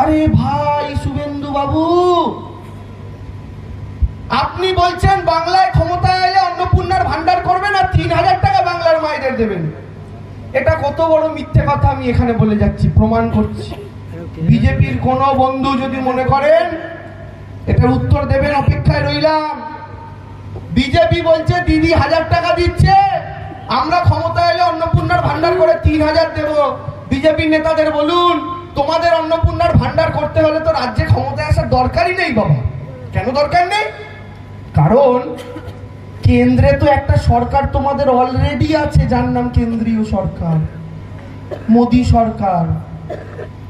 আরে ভাই শুভেন্দু বাবু, আপনি বলছেন বাংলায় ক্ষমতায় এলে অন্নপূর্ণার ভান্ডার করবেন আর 3000 টাকা বাংলার মায়েদের দেবেন। এটা কত বড় মিথ্যে কথা আমি এখানে বলে যাচ্ছি, প্রমাণ করছি। বিজেপির কোন বন্ধু যদি মনে করেন এটার উত্তর দেবেন, অপেক্ষায় রইলাম। বিজেপি বলছে দিদি 1000 টাকা দিচ্ছে, আমরা ক্ষমতায় এলে অন্নপূর্ণার ভান্ডার করে 3000 দেব। বিজেপির নেতাদের বলুন, তোমাদের অন্নপূর্ণার ভান্ডার করতে হলে তো রাজ্যে ক্ষমতায় আসার দরকারই নেই বাবা। কেন দরকার নেই? কারণ কেন্দ্রে তো একটা সরকার তোমাদের অলরেডি আছে, যার নাম কেন্দ্রীয় সরকার, মোদী সরকার।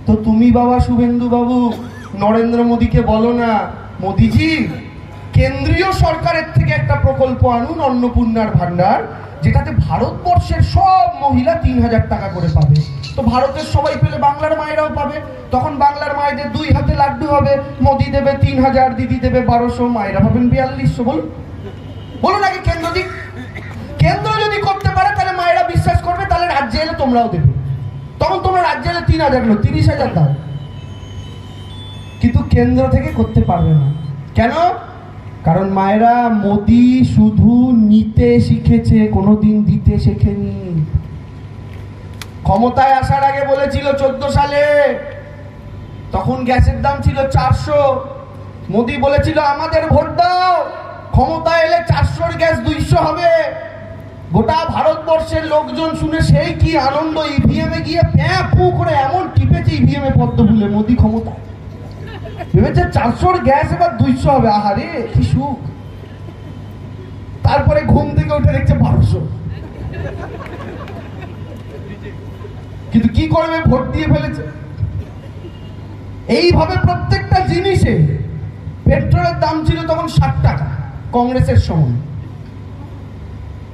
তো তুমি বাবা শুভেন্দু বাবু নরেন্দ্র মোদীকে বলো না, মোদীজি কেন্দ্রীয় সরকারের থেকে একটা প্রকল্প আনুন অন্নপূর্ণার ভান্ডার, যেটাতে ভারতবর্ষের সব মহিলা 3000 টাকা করে পাবে। তো ভারতের সবাই পেলে বাংলার মায়েরাও পাবে। তখন বাংলার মায়েদের 2 হাতে লাড্ডু হবে, মোদী দেবে 3000, দিদি দেবে 1200, মায়েরা পাবেন 4200। বলুন বলুন আগে কেন্দ্র যদি করতে পারে তাহলে মায়েরা বিশ্বাস করবে, তাহলে রাজ্যে এলে তোমরাও দেবে। তখন তোমরা রাজ্যে এলে 3000 নয় 30,000 দাও। কিন্তু কেন্দ্র থেকে করতে পারবে না। কেন? কারণ মায়েরা মোদী শুধু নিতে শিখেছে, কোনোদিন দিতে শেখেনি। ক্ষমতায় আসার আগে বলেছিল 14 সালে, তখন গ্যাসের দাম ছিল 400। মোদী বলেছিল আমাদের ভোট দাও, ক্ষমতায় এলে 400-র গ্যাস 200 হবে। গোটা ভারতবর্ষের লোকজন শুনে সেই কি আনন্দ, ইভিএমে গিয়ে প্যাঁ ফু করে এমন টিপেছে ইভিএমে পদ্ম ভুলে, মোদী ক্ষমতায়। ভেবেছে 400-র গ্যাস এবার 200 হবে, আহারে কি সুখ। তারপরে ঘুম থেকে উঠে দেখছে 1200। কিন্তু কি করবে, ভোট দিয়ে ফেলেছে। এইভাবে প্রত্যেকটা জিনিসে, পেট্রোলের দাম ছিল তখন 60 টাকা কংগ্রেসের সময়।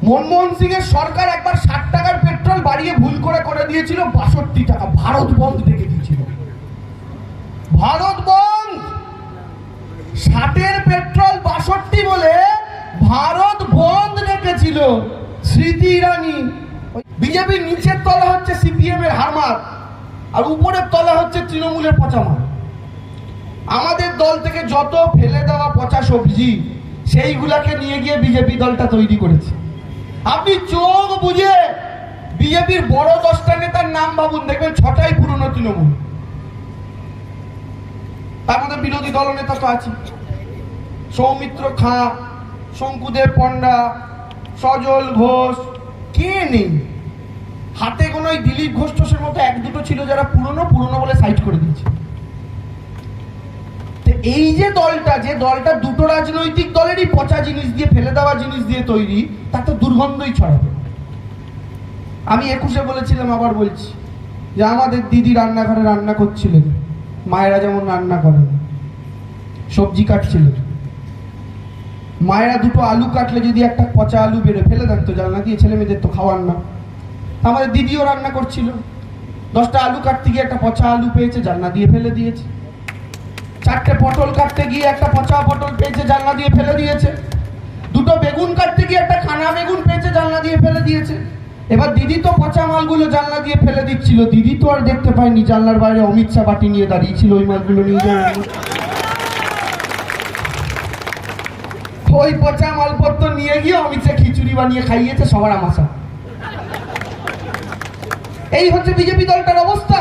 মনমোহন সিং এর সরকার একবার 60 টাকার পেট্রোল বাড়িয়ে ভুল করে দিয়েছিল 62 টাকা। ভারত বন্ধ ডেকে দিয়েছিল, ভারত বন্ধ। 60-এর পেট্রোল 62 বলে ভারত বন্ধ রেখেছিল স্মৃতি ইরানি। বিজেপির নিচের তলা হচ্ছে সিপিএম এর হারমাত, আর উপরের তলা হচ্ছে তৃণমূলের পচামার। আমাদের দল থেকে যত ফেলে দেওয়া পচা সবজি, সেইগুলাকে নিয়ে গিয়ে বিজেপি দলটা তৈরি করেছে। আপনি চোখ বুঝে বিজেপির বড় 10টা নেতার নাম ভাবুন, দেখবেন 6টাই পুরনো তৃণমূল। তার মধ্যে বিরোধী দলনেতা তো আছে, সৌমিত্র খাঁ, শঙ্কুদেব পণ্ডা, সজল ঘোষ, কে নেই? হাতে কোনো দিলীপ ঘোষের মতো 1-2 ছিল যারা পুরনো বলে সাইড করে দিয়েছে। এই যে দলটা দুটো রাজনৈতিক দলেরই পচা জিনিস দিয়ে, ফেলে দেওয়া জিনিস দিয়ে তৈরি, তাতে দুর্গন্ধই ছড়াবে। আমি 21-এ বলেছিলাম, আবার বলছি, যে আমাদের দিদি রান্নাঘরে রান্না করছিলেন, মায়েরা যেমন রান্না করেন, সবজি কাটছিলেন। মায়েরা 2টো আলু কাটলে যদি একটা পচা আলু বেরো, ফেলে দেন তো জানলা দিয়ে, ছেলে মেয়েদের তো খাওয়ার না। আমাদের দিদিও রান্না করছিল, 10টা আলু কাটতে গিয়ে একটা পচা আলু পেয়েছে, জানলা দিয়ে ফেলে দিয়েছে। 4টে পটল কাটতে গিয়ে একটা পচা পটল পেয়েছে, জানলা দিয়ে ফেলে দিয়েছে। 2টো বেগুন কাটতে গিয়ে একটা কানা বেগুন পেয়েছে, জানলা দিয়ে ফেলে দিয়েছে। এবার দিদি তো পচা মালগুলো জানলা দিয়ে ফেলে দিচ্ছিল, দিদি তো আর দেখতে পায়নি জানলার বাইরে অমিত শাহ বাটি নিয়ে দাঁড়িয়েছিল ওই মালগুলো নিয়ে যায়। ওই পচা মালপত্র নিয়ে গিয়ে অমিত শাহ খিচুড়ি বানিয়ে খাইয়েছে সবার আমাশা। এই হচ্ছে বিজেপি দলটার অবস্থা।